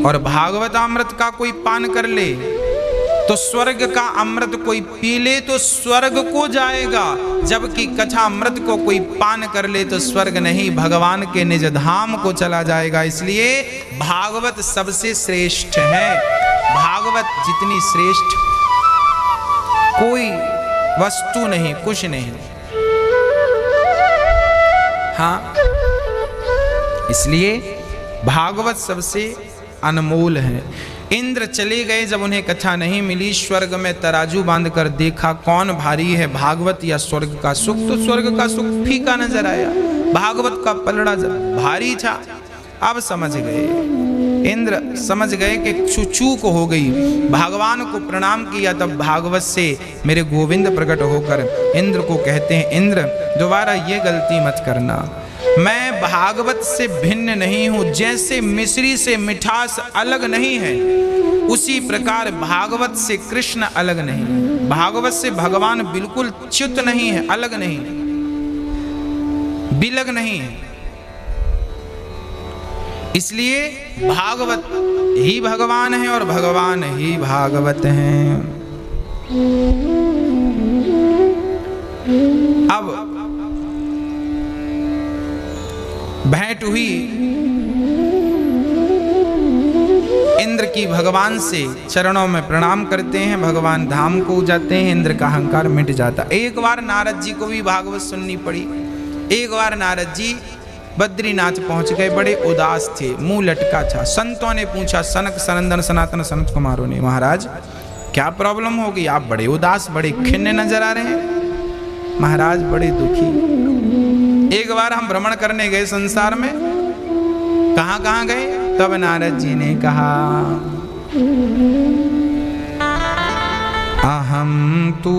और भागवतामृत का कोई पान कर ले तो स्वर्ग का अमृत कोई पी ले तो स्वर्ग को जाएगा, जबकि कथा अमृत को कोई पान कर ले तो स्वर्ग नहीं भगवान के निज धाम को चला जाएगा। इसलिए भागवत सबसे श्रेष्ठ है। भागवत जितनी श्रेष्ठ कोई वस्तु नहीं, कुछ नहीं। हाँ, इसलिए भागवत सबसे अनमोल है। इंद्र चले गए, जब उन्हें कथा नहीं मिली, स्वर्ग में तराजू बांध कर देखा कौन भारी है, भागवत या स्वर्ग का सुख, तो स्वर्ग का सुख फीका नजर आया, भागवत का पलड़ा भारी था। अब समझ गए, इंद्र समझ गए कि चूक हो गई, भगवान को प्रणाम किया। तब भागवत से मेरे गोविंद प्रकट होकर इंद्र को कहते हैं, इंद्र दोबारा ये गलती मत करना, मैं भागवत से भिन्न नहीं हूं। जैसे मिश्री से मिठास अलग नहीं है, उसी प्रकार भागवत से कृष्ण अलग नहीं। भागवत से भगवान बिल्कुल च्युत नहीं है, अलग नहीं, बिलग नहीं है। इसलिए भागवत ही भगवान है और भगवान ही भागवत हैं। अब भेंट हुई इंद्र की भगवान से, चरणों में प्रणाम करते हैं, भगवान धाम को जाते हैं, इंद्र का अहंकार मिट जाता। एक बार नारद जी को भी भागवत सुननी पड़ी। एक बार नारद जी बद्रीनाथ पहुंच गए, बड़े उदास थे, मुंह लटका था। संतों ने पूछा, सनक सनंदन सनातन सनत कुमारों ने, महाराज क्या प्रॉब्लम हो गई, आप बड़े उदास बड़े खिन्न नजर आ रहे हैं। महाराज बड़े दुखी। एक बार हम भ्रमण करने गए संसार में, कहां कहां गए, तब नारद जी ने कहा, अहम तू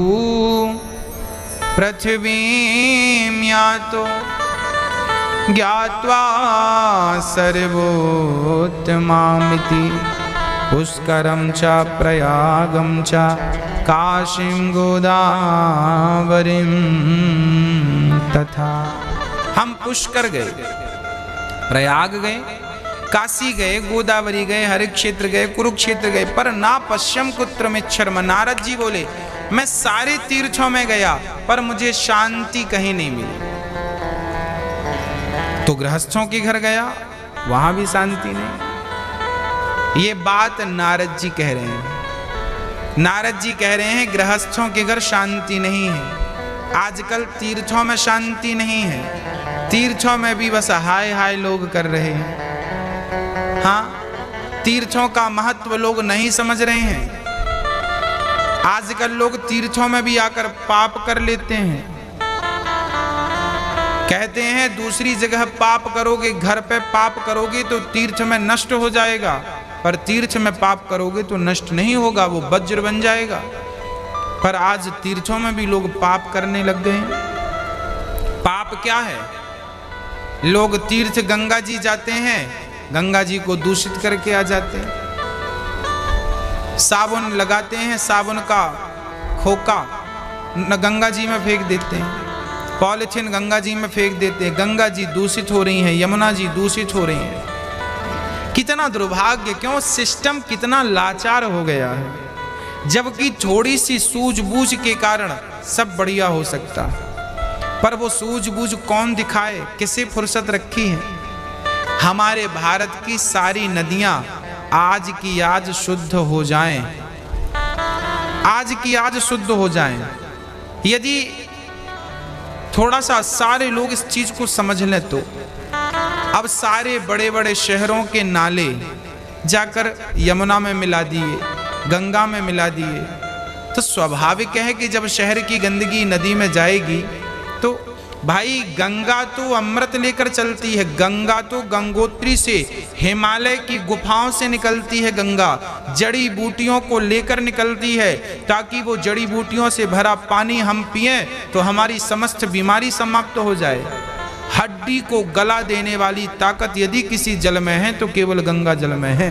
पृथ्वीं यातो ज्ञात्वा सर्वोत्तमामिति पुष्करं च प्रयागं च काशीं गोदावरीं तथा। हम पुष्कर गए, प्रयाग गए, काशी गए, गोदावरी गए, हरि क्षेत्र गए, कुरुक्षेत्र गए, पर ना पश्चिम कुत्र में शर्म। नारद जी बोले, मैं सारे तीर्थों में गया पर मुझे शांति कहीं नहीं मिली। तो गृहस्थों के घर गया, वहां भी शांति नहीं। ये बात नारद जी कह रहे हैं। नारद जी कह रहे हैं गृहस्थों के घर शांति नहीं है। आजकल तीर्थों में शांति नहीं है, तीर्थों में भी बस हाय हाय लोग कर रहे हैं। हाँ, तीर्थों का महत्व लोग नहीं समझ रहे हैं। आजकल लोग तीर्थों में भी आकर पाप कर लेते हैं। कहते हैं दूसरी जगह पाप करोगे, घर पे पाप करोगे तो तीर्थ में नष्ट हो जाएगा, पर तीर्थ में पाप करोगे तो नष्ट नहीं होगा, वो वज्र बन जाएगा। पर आज तीर्थों में भी लोग पाप करने लग गए हैं। पाप क्या है? लोग तीर्थ गंगा जी जाते हैं, गंगा जी को दूषित करके आ जाते हैं। साबुन लगाते हैं, साबुन का खोका गंगा जी में फेंक देते हैं, पॉलिथीन गंगा जी में फेंक देते हैं। गंगा जी दूषित हो रही हैं, यमुना जी दूषित हो रही हैं। कितना दुर्भाग्य, क्यों सिस्टम कितना लाचार हो गया है। जबकि थोड़ी सी सूझबूझ के कारण सब बढ़िया हो सकता है, पर वो सूझबूझ कौन दिखाए, किसे फुर्सत रखी है। हमारे भारत की सारी नदियां आज की आज शुद्ध हो जाएं, आज की आज शुद्ध हो जाएं। यदि थोड़ा सा सारे लोग इस चीज को समझ लें तो अब सारे बड़े बड़े शहरों के नाले जाकर यमुना में मिला दिए, गंगा में मिला दिए, तो स्वाभाविक है कि जब शहर की गंदगी नदी में जाएगी तो भाई गंगा तो अमृत लेकर चलती है, गंगा तो गंगोत्री से, हिमालय की गुफाओं से निकलती है गंगा, जड़ी बूटियों को लेकर निकलती है, ताकि वो जड़ी बूटियों से भरा पानी हम पिएं तो हमारी समस्त बीमारी समाप्त हो जाए। हड्डी को गला देने वाली ताकत यदि किसी जल में है तो केवल गंगा जल में है।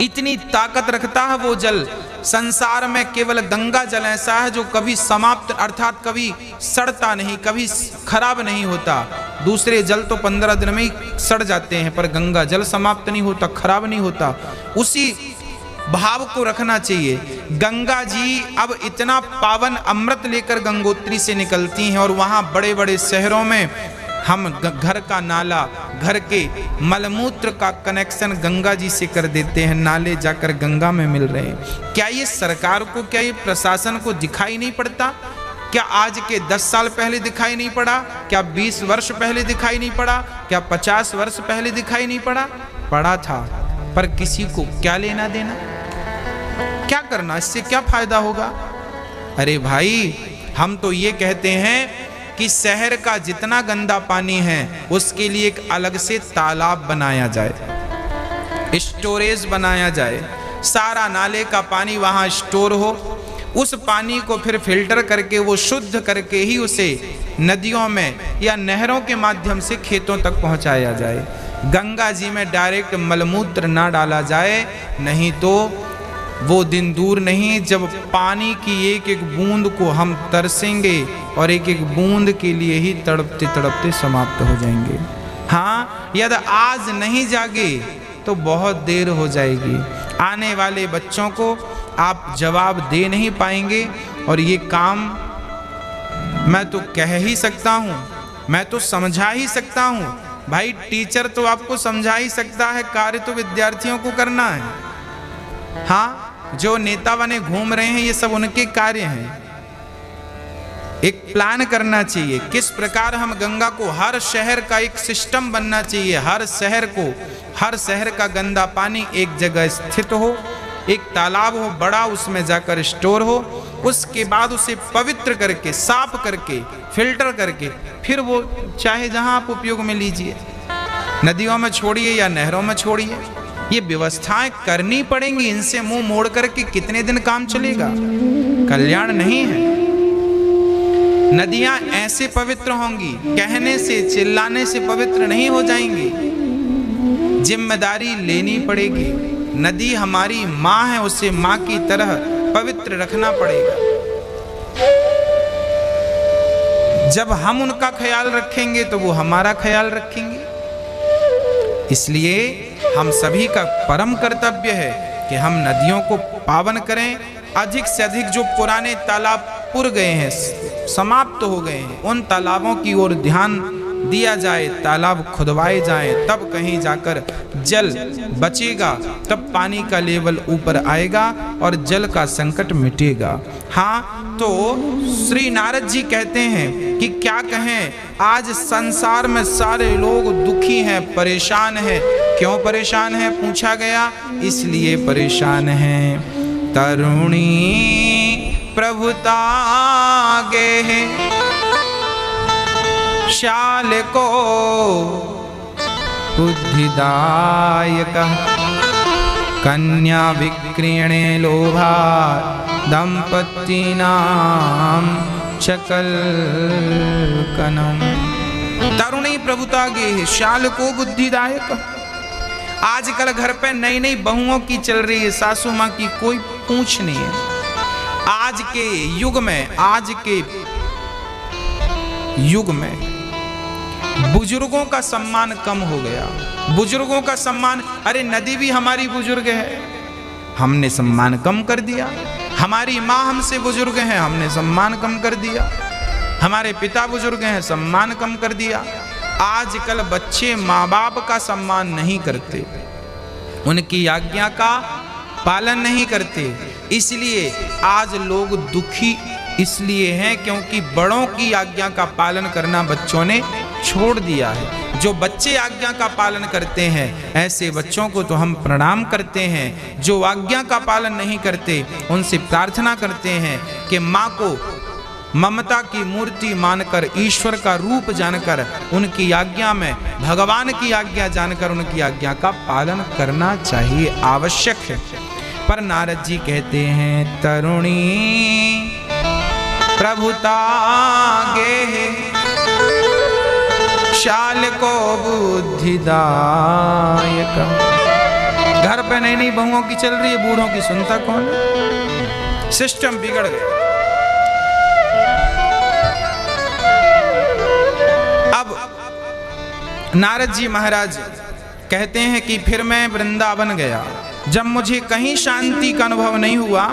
इतनी ताकत रखता है वो जल, संसार में केवल गंगा जल ऐसा है जो कभी समाप्त अर्थात कभी सड़ता नहीं, कभी खराब नहीं होता। दूसरे जल तो 15 दिन में ही सड़ जाते हैं, पर गंगा जल समाप्त नहीं होता, खराब नहीं होता। उसी भाव को रखना चाहिए। गंगा जी अब इतना पावन अमृत लेकर गंगोत्री से निकलती हैं और वहाँ बड़े बड़े शहरों में हम घर का नाला, घर के मलमूत्र का कनेक्शन गंगा जी से कर देते हैं, नाले जाकर गंगा में मिल रहे हैं। क्या ये सरकार को, क्या ये प्रशासन को दिखाई नहीं पड़ता? क्या आज के 10 साल पहले दिखाई नहीं पड़ा? क्या 20 वर्ष पहले दिखाई नहीं पड़ा? क्या 50 वर्ष पहले दिखाई नहीं पड़ा? पड़ा था, पर किसी को क्या लेना देना? क्या करना, इससे क्या फायदा होगा? अरे भाई, हम तो ये कहते हैं कि शहर का जितना गंदा पानी है उसके लिए एक अलग से तालाब बनाया जाए, स्टोरेज बनाया जाए, सारा नाले का पानी वहां स्टोर हो, उस पानी को फिर फिल्टर करके वो शुद्ध करके ही उसे नदियों में या नहरों के माध्यम से खेतों तक पहुंचाया जाए। गंगा जी में डायरेक्ट मलमूत्र ना डाला जाए, नहीं तो वो दिन दूर नहीं जब पानी की एक एक बूंद को हम तरसेंगे और एक एक बूंद के लिए ही तड़पते तड़पते समाप्त हो जाएंगे। हाँ, यदि आज नहीं जागे तो बहुत देर हो जाएगी। आने वाले बच्चों को आप जवाब दे नहीं पाएंगे। और ये काम मैं तो कह ही सकता हूँ, मैं तो समझा ही सकता हूँ। भाई, टीचर तो आपको समझा ही सकता है, कार्य तो विद्यार्थियों को करना है। हाँ, जो नेता बने घूम रहे हैं ये सब उनके कार्य हैं। एक प्लान करना चाहिए किस प्रकार हम गंगा को, हर शहर का एक सिस्टम बनना चाहिए। हर शहर को, हर शहर का गंदा पानी एक जगह स्थित हो, एक तालाब हो बड़ा, उसमें जाकर स्टोर हो, उसके बाद उसे पवित्र करके, साफ करके, फिल्टर करके, फिर वो चाहे जहां आप उपयोग में लीजिए, नदियों में छोड़िए या नहरों में छोड़िए। ये व्यवस्थाएं करनी पड़ेंगी। इनसे मुंह मोड़ करके कितने दिन काम चलेगा? कल्याण नहीं है। नदियां ऐसे पवित्र होंगी, कहने से, चिल्लाने से पवित्र नहीं हो जाएंगी। जिम्मेदारी लेनी पड़ेगी। नदी हमारी माँ है, उसे माँ की तरह पवित्र रखना पड़ेगा। जब हम उनका ख्याल रखेंगे तो वो हमारा ख्याल रखेंगे। इसलिए हम सभी का परम कर्तव्य है कि हम नदियों को पावन करें। अधिक से अधिक जो पुराने तालाब पुर गए हैं, समाप्त हो गए हैं, उन तालाबों की ओर ध्यान दिया जाए, तालाब खुदवाए जाएं, तब कहीं जाकर जल बचेगा, तब पानी का लेवल ऊपर आएगा और जल का संकट मिटेगा। हाँ, तो श्री नारद जी कहते हैं कि क्या कहें, आज संसार में सारे लोग दुखी हैं, परेशान हैं। क्यों परेशान हैं पूछा गया, इसलिए परेशान हैं तरुणी प्रभुता गे है, शाल को बुद्धिदायक, कन्या विक्रीणे लोभा दंपतीनां चकल कनम। तरुणी प्रभुता गे है, शाल को बुद्धिदायक। आजकल घर पे नई नई बहुओं की चल रही है, सासू माँ की कोई पूछ नहीं है। आज के युग में, आज के युग में बुजुर्गों का सम्मान कम हो गया। बुजुर्गों का सम्मान, अरे नदी भी हमारी बुजुर्ग है, हमने सम्मान कम कर दिया। हमारी माँ हमसे बुजुर्ग हैं, हमने सम्मान कम कर दिया। हमारे पिता बुजुर्ग हैं, सम्मान कम कर दिया। आजकल बच्चे माँ बाप का सम्मान नहीं करते, उनकी आज्ञा का पालन नहीं करते। इसलिए आज लोग दुखी इसलिए हैं क्योंकि बड़ों की आज्ञा का पालन करना बच्चों ने छोड़ दिया है। जो बच्चे आज्ञा का पालन करते हैं, ऐसे बच्चों को तो हम प्रणाम करते हैं। जो आज्ञा का पालन नहीं करते, उनसे प्रार्थना करते हैं कि माँ को ममता की मूर्ति मानकर, ईश्वर का रूप जानकर, उनकी आज्ञा में भगवान की आज्ञा जानकर उनकी आज्ञा का पालन करना चाहिए, आवश्यक है। पर नारद जी कहते हैं तरुणी प्रभुता गे, शाल को बुद्धिदायक, घर पे नई नई बहुओं की चल रही है, बूढ़ों की सुनता कौन है? सिस्टम बिगड़ गया। अब नारद जी महाराज कहते हैं कि फिर मैं वृंदावन गया। जब मुझे कहीं शांति का अनुभव नहीं हुआ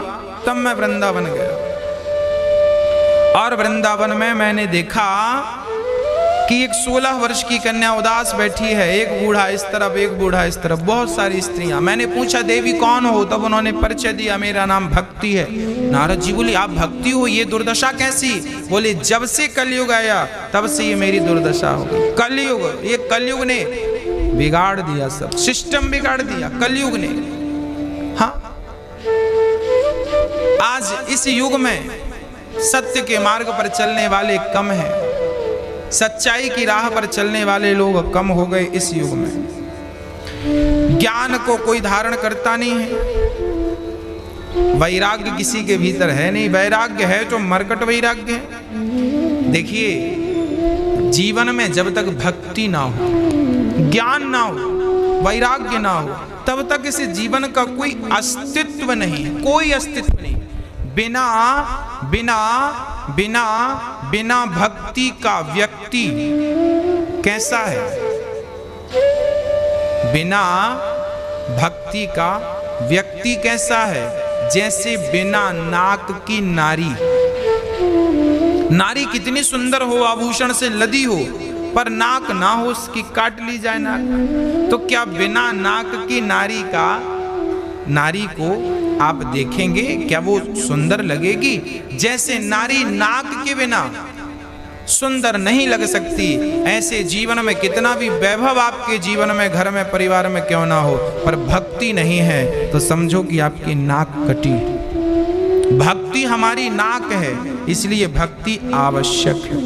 तब मैं वृंदावन गया, और वृंदावन में मैंने देखा कि एक 16 वर्ष की कन्या उदास बैठी है, एक बूढ़ा इस तरफ, एक बूढ़ा इस तरफ, बहुत सारी स्त्रियां। मैंने पूछा देवी कौन हो? तब उन्होंने परिचय दिया, मेरा नाम भक्ति है। नारद जी बोले आप भक्ति हो, ये दुर्दशा कैसी? बोले जब से कलयुग आया तब से ये मेरी दुर्दशा हो गई। कलयुग, ये कलयुग ने बिगाड़ दिया, सब सिस्टम बिगाड़ दिया कलयुग ने। हाँ, आज इस युग में सत्य के मार्ग पर चलने वाले कम हैं, सच्चाई की राह पर चलने वाले लोग कम हो गए इस युग में। ज्ञान को कोई धारण करता नहीं है, वैराग्य किसी के भीतर है नहीं। वैराग्य है तो मरकट वैराग्य है। देखिए, जीवन में जब तक भक्ति ना हो, ज्ञान ना हो, वैराग्य ना हो, तब तक इस जीवन का कोई अस्तित्व नहीं, कोई अस्तित्व नहीं। बिना बिना बिना बिना भक्ति का व्यक्ति कैसा है? बिना भक्ति का व्यक्ति कैसा है? जैसे बिना नाक की नारी। नारी कितनी सुंदर हो, आभूषण से लदी हो, पर नाक ना हो, उसकी काट ली जाए नाक, तो क्या बिना नाक की नारी को आप देखेंगे, क्या वो सुंदर लगेगी? जैसे नारी नाक के बिना सुंदर नहीं लग सकती, ऐसे जीवन में कितना भी वैभव आपके जीवन में, घर में, परिवार में क्यों ना हो, पर भक्ति नहीं है तो समझो कि आपकी नाक कटी। भक्ति हमारी नाक है, इसलिए भक्ति आवश्यक है।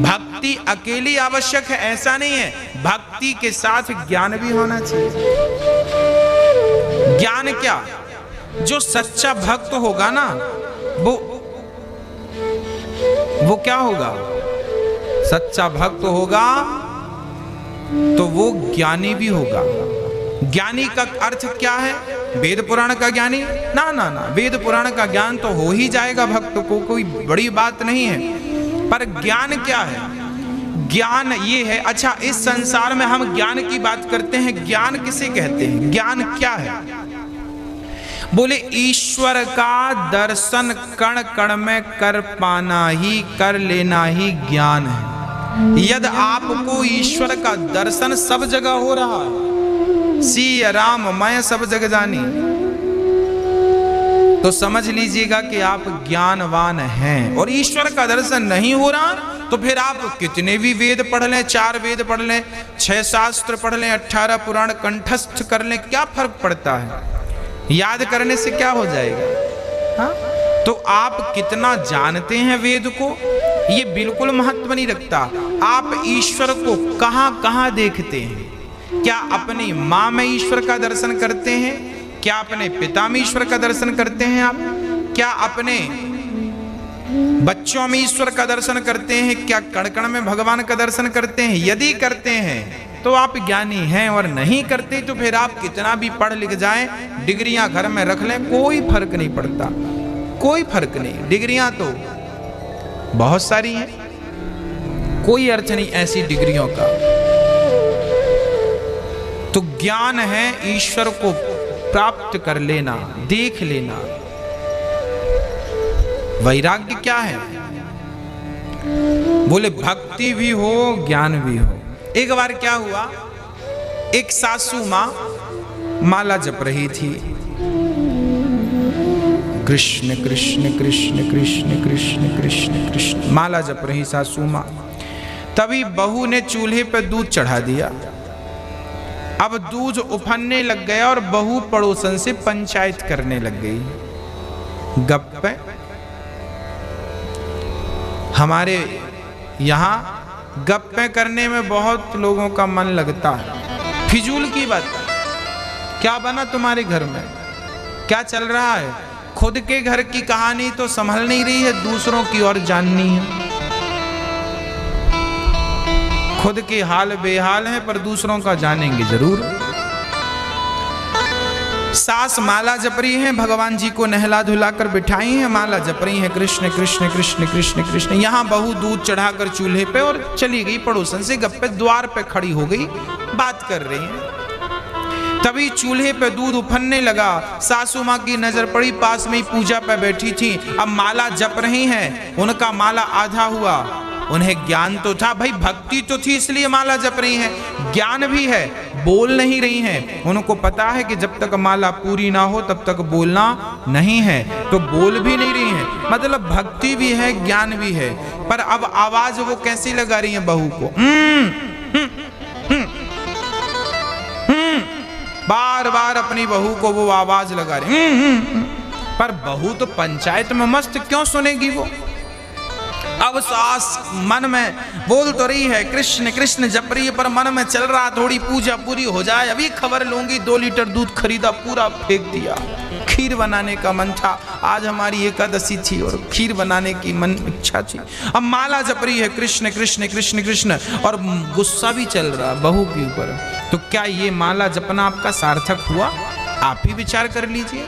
भक्ति अकेली आवश्यक है ऐसा नहीं है, भक्ति के साथ ज्ञान भी होना चाहिए। ज्ञान क्या? जो सच्चा भक्त होगा ना, वो क्या होगा? सच्चा भक्त होगा तो वो ज्ञानी भी होगा। ज्ञानी का अर्थ क्या है? वेद पुराण का ज्ञानी? ना ना ना, वेद पुराण का ज्ञान तो हो ही जाएगा भक्त को, कोई बड़ी बात नहीं है। पर ज्ञान क्या है? ज्ञान ये है, अच्छा इस संसार में हम ज्ञान की बात करते हैं, ज्ञान किसे कहते हैं? ज्ञान क्या है? बोले ईश्वर का दर्शन कण कण में कर पाना ही, कर लेना ही ज्ञान है। यदि आपको ईश्वर का दर्शन सब जगह हो रहा है, सिय राम मैं सब जगह जानी, तो समझ लीजिएगा कि आप ज्ञानवान हैं। और ईश्वर का दर्शन नहीं हो रहा तो फिर आप कितने भी वेद पढ़ लें, 4 वेद पढ़ लें, 6 शास्त्र पढ़ लें, 18 पुराण कंठस्थ कर लें, क्या फर्क पड़ता है? याद करने से क्या हो जाएगा? हाँ? तो आप कितना जानते हैं वेद को, ये बिल्कुल महत्व नहीं रखता। आप ईश्वर को कहां कहां देखते हैं? क्या अपनी मां में ईश्वर का दर्शन करते हैं? क्या अपने पिता में ईश्वर का दर्शन करते हैं आप? क्या अपने बच्चों में ईश्वर का दर्शन करते हैं? क्या कण कण में भगवान का दर्शन करते हैं? यदि करते हैं तो आप ज्ञानी हैं, और नहीं करते तो फिर आप कितना भी पढ़ लिख जाएं, डिग्रियां घर में रख लें, कोई फर्क नहीं पड़ता, कोई फर्क नहीं। डिग्रियां तो बहुत सारी हैं, कोई अर्थ नहीं ऐसी डिग्रियों का। तो ज्ञान है ईश्वर को प्राप्त कर लेना, देख लेना। वैराग्य क्या है? बोले भक्ति भी हो, ज्ञान भी हो। एक बार क्या हुआ, एक सासू मां माला जप रही थी, कृष्ण कृष्ण कृष्ण कृष्ण कृष्ण कृष्ण कृष्ण, माला जप रही सासू मां। तभी बहू ने चूल्हे पर दूध चढ़ा दिया। अब दूध उफनने लग गया और बहू पड़ोसन से पंचायत करने लग गई। गप्पे हमारे यहाँ गप्पे करने में बहुत लोगों का मन लगता है। फिजूल की बात, क्या बना तुम्हारे घर में, क्या चल रहा है? खुद के घर की कहानी तो संभल नहीं रही है, दूसरों की और जाननी है। खुद के हाल बेहाल है पर दूसरों का जानेंगे जरूर। सास माला जप रही है, भगवान जी को नहला धुला कर बिठाई है, माला जप रही है कृष्ण कृष्ण कृष्ण कृष्ण कृष्ण। यहाँ बहू दूध चढ़ाकर चूल्हे पे और चली गई पड़ोसन से गप्पे, द्वार पे खड़ी हो गई, बात कर रही है। तभी चूल्हे पे दूध उफनने लगा, सासू माँ की नजर पड़ी, पास में ही पूजा पे बैठी थी, अब माला जप रही हैं, उनका माला आधा हुआ। उन्हें ज्ञान तो था भाई, भक्ति तो थी इसलिए माला जप रही हैं, ज्ञान भी है, बोल नहीं रही हैं। उनको पता है कि जब तक माला पूरी ना हो तब तक बोलना नहीं है, तो बोल भी नहीं रही हैं। मतलब भक्ति भी है, ज्ञान भी है, पर अब आवाज वो कैसी लगा रही है बहू को, बार बार अपनी बहू को वो आवाज लगा रही। पर बहू तो पंचायत में मस्त, क्यों सुनेगी वो। अब सास मन में बोल तो रही है कृष्ण कृष्ण जप रही है, पर मन में चल रहा थोड़ी पूजा पूरी हो जाए, अभी खबर लूंगी। 2 लीटर दूध खरीदा, पूरा फेंक दिया। खीर बनाने का मन था, आज हमारी एकादशी थी और खीर बनाने की मन इच्छा थी। अब माला जप रही है कृष्ण कृष्ण कृष्ण कृष्ण, और गुस्सा भी चल रहा बहू के ऊपर। तो क्या ये माला जपना आपका सार्थक हुआ? आप ही विचार कर लीजिए।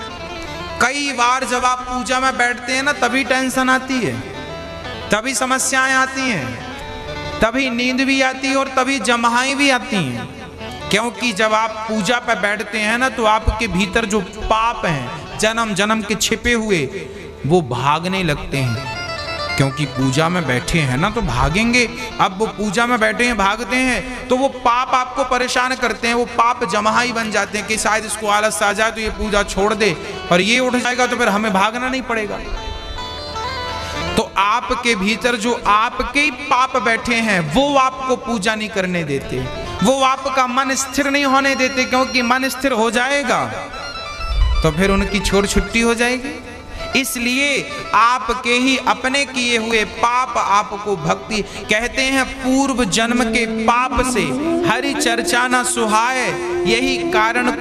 कई बार जब आप पूजा में बैठते हैं ना, तभी टेंशन आती है, तभी समस्याएं आती हैं, तभी नींद भी आती है और तभी जम्हाई भी आती हैं। क्योंकि जब आप पूजा पर बैठते हैं ना, तो आपके भीतर जो पाप हैं जन्म जन्म के छिपे हुए, वो भागने लगते हैं। क्योंकि पूजा में बैठे हैं ना, तो भागेंगे। अब वो पूजा में बैठे हैं, भागते हैं, तो वो पाप आपको परेशान करते हैं। वो पाप जम्हाई बन जाते हैं कि शायद इसको आलस आ जाए तो ये पूजा छोड़ दे, और ये उठ जाएगा तो फिर हमें भागना नहीं पड़ेगा। तो आपके भीतर जो आपके ही पाप बैठे हैं, वो आपको पूजा नहीं करने देते, वो आपका मन स्थिर नहीं होने देते। क्योंकि मन स्थिर हो जाएगा तो फिर उनकी छोड़ छुट्टी हो जाएगी। इसलिए आपके ही अपने किए हुए पाप आपको भक्ति, कहते हैं पूर्व जन्म के पाप से हरि चर्चा न सुहाए, यही कारण